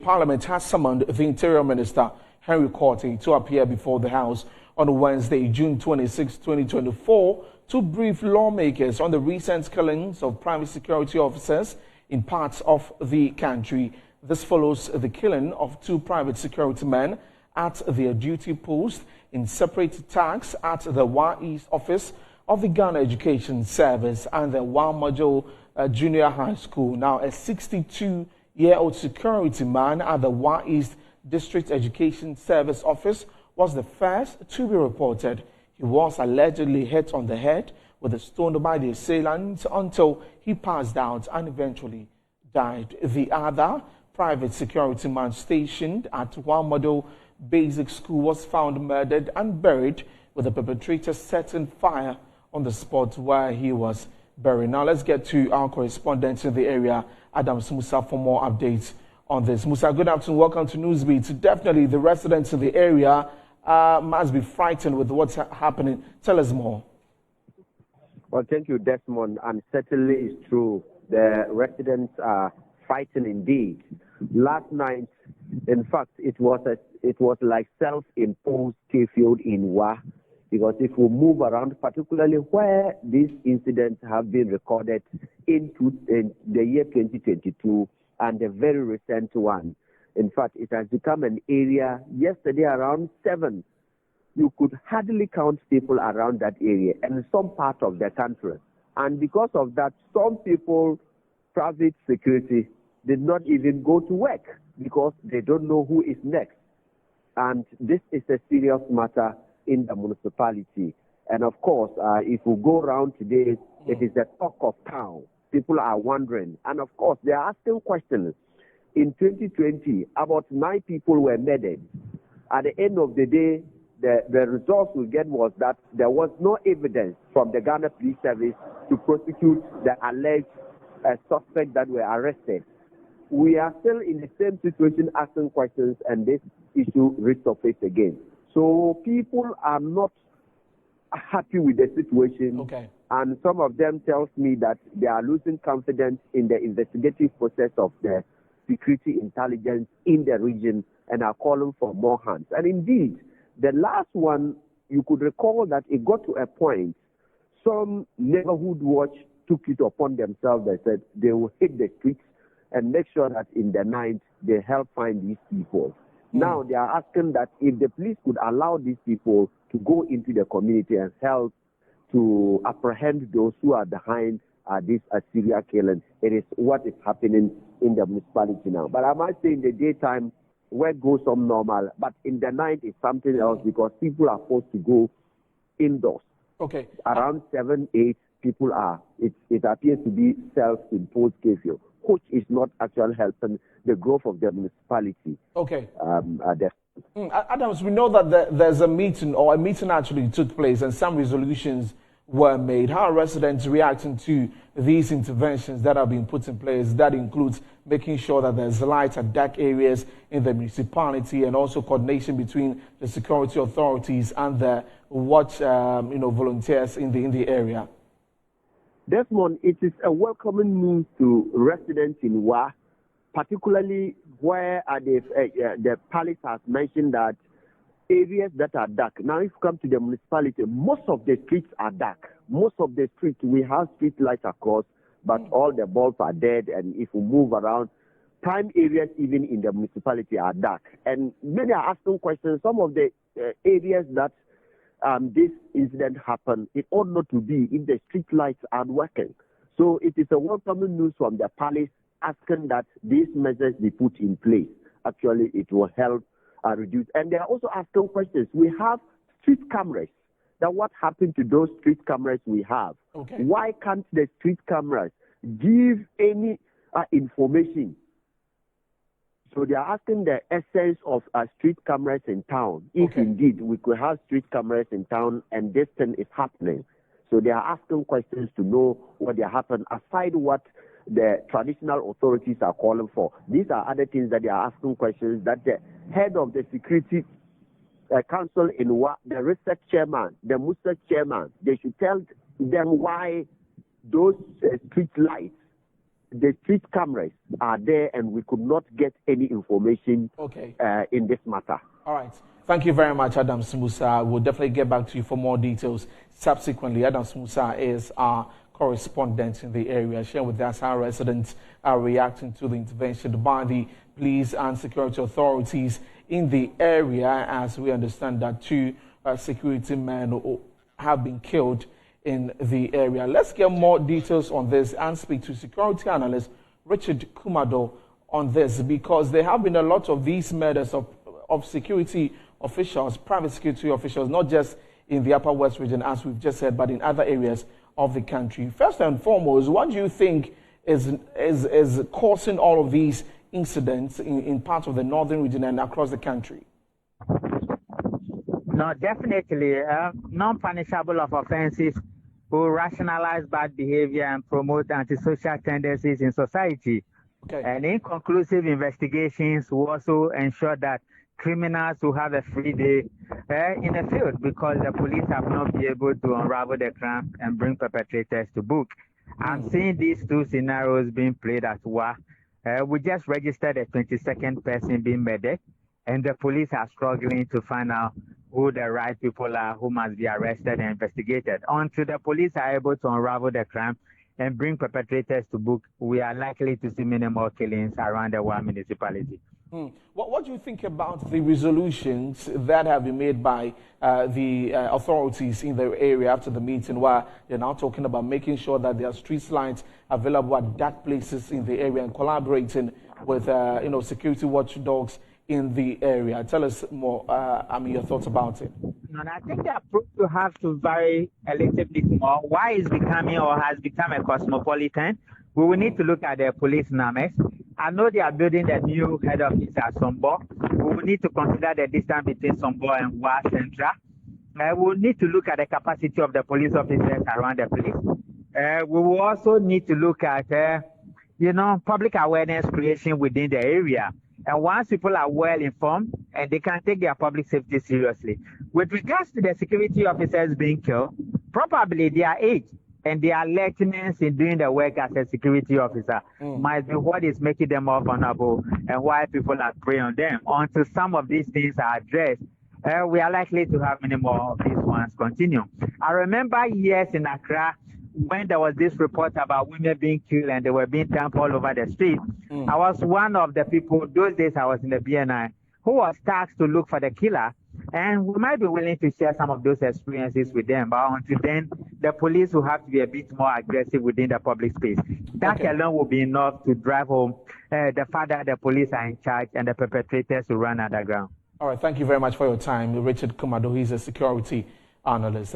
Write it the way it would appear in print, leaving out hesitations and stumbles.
Parliament has summoned the Interior Minister, Henry Quartey, to appear before the House on Wednesday, June 26, 2024, to brief lawmakers on the recent killings of private security officers in parts of the country. This follows the killing of 2 private security men at their duty post in separate attacks at the Wa East office of the Ghana Education Service and the Wa Module Junior High School. Now, a 62-year-old security man at the Wa East District Education Service office was the first to be reported. He was allegedly hit on the head with a stone by the assailant until he passed out and eventually died. The other private security man stationed at Wa Model Basic School was found murdered and buried, with the perpetrator setting fire on the spot where he was buried. Now let's get to our correspondent in the area, Adams Musa, for more updates on this. Musa, good afternoon. Welcome to Newsbeat. Definitely the residents in the area must be frightened with what's happening. Tell us more. Well, thank you, Desmond. And certainly it's true. The residents are frightened indeed. Last night, in fact, it was like self-imposed curfew in Wa, because if we move around, particularly where these incidents have been recorded in the year 2022 and the very recent one, in fact, it has become an area. Yesterday, around 7, you could hardly count people around that area and some part of the country. And because of that, some people, private security, did not even go to work because they don't know who is next. And this is a serious matter in the municipality. And of course, if we go around today, it is the talk of town. People are wondering. And of course, they are asking questions. In 2020, about 9 people were murdered. At the end of the day, the result we get was that there was no evidence from the Ghana Police Service to prosecute the alleged suspects that were arrested. We are still in the same situation, asking questions, and this issue resurfaced again. So people are not happy with the situation. Okay. And some of them tells me that they are losing confidence in the investigative process of the security intelligence in the region and are calling for more hands. And indeed, the last one, you could recall that it got to a point, some neighborhood watch took it upon themselves. They said they will hit the streets and make sure that in the night they help find these people. Now they are asking that if the police could allow these people to go into the community and help to apprehend those who are behind this serial killing. It is what is happening in the municipality now. But I might say in the daytime, work goes on normal, but in the night it's something else because people are forced to go indoors. Okay. Around 7, 8 people are. It appears to be self-imposed curfew, which is not actually helping the growth of the municipality. Okay. Adams, we know that there's a meeting, or a meeting actually took place, and some resolutions were made. How are residents reacting to these interventions that are being put in place? That includes making sure that there's light at dark areas in the municipality, and also coordination between the security authorities and the volunteers in the area. Desmond, it is a welcoming news to residents in Wa, particularly where the palace has mentioned that areas that are dark. Now, if you come to the municipality, most of the streets are dark. Most of the streets, we have street lights across, but all the bulbs are dead. And if we move around, prime areas even in the municipality are dark. And many are asking questions. Some of the areas that this incident happened, it ought not to be if the street lights are working. So it is a welcoming news from the palace asking that these measures be put in place. Actually, it will help reduce. And they are also asking questions. We have street cameras. Now, what happened to those street cameras we have? Okay. Why can't the street cameras give any information? So they are asking the essence of street cameras in town. If indeed we could have street cameras in town and this thing is happening. So they are asking questions to know what they happen, aside what the traditional authorities are calling for. These are other things that they are asking questions that the head of the security council in Wa, the research chairman, the Musa chairman, they should tell them why those street lights the street cameras are there, and we could not get any information in this matter. All right. Thank you very much, Adams Musa. We'll definitely get back to you for more details subsequently. Adams Musa is our correspondent in the area, sharing with us how residents are reacting to the intervention by the police and security authorities in the area, as we understand that 2 security men have been killed in the area. Let's get more details on this and speak to security analyst Richard Kumado on this, because there have been a lot of these murders of security officials, private security officials, not just in the Upper West region, as we've just said, but in other areas of the country. First and foremost, what do you think is causing all of these incidents in parts of the northern region and across the country? No, definitely. Non-punishable of offenses will rationalize bad behavior and promote antisocial tendencies in society. And inconclusive investigations will also ensure that criminals will have a free day in the field, because the police have not been able to unravel the crime and bring perpetrators to book. I'm seeing these 2 scenarios being played at Wa. We just registered a 22nd person being murdered, and the police are struggling to find out who the right people are who must be arrested and investigated. Until the police are able to unravel the crime and bring perpetrators to book, we are likely to see many more killings around the Wa municipality. What do you think about the resolutions that have been made by the authorities in the area after the meeting, where they're now talking about making sure that there are street lights available at dark places in the area and collaborating with security watchdogs in the area? Tell us more, your thoughts about it. And I think the approach will have to vary a little bit more. Why is becoming or has become a cosmopolitan? We will need to look at the police numbers. I know they are building a new head office at Sombo. We will need to consider the distance between Sombo and Wa Central. We will need to look at the capacity of the police officers around the place. We will also need to look at, public awareness creation within the area. And once people are well informed and they can take their public safety seriously. With regards to the security officers being killed, probably their age and their alertness in doing the work as a security officer might be what is making them more vulnerable and why people are preying on them. Until some of these things are addressed, we are likely to have many more of these ones continue. I remember years in Accra when there was this report about women being killed and they were being dumped all over the street. I was one of the people, those days I was in the BNI, who was tasked to look for the killer. And we might be willing to share some of those experiences with them. But until then, the police will have to be a bit more aggressive within the public space. That alone will be enough to drive home the fact that the police are in charge and the perpetrators will run underground. All right, thank you very much for your time. Richard Kumado, he's a security analyst.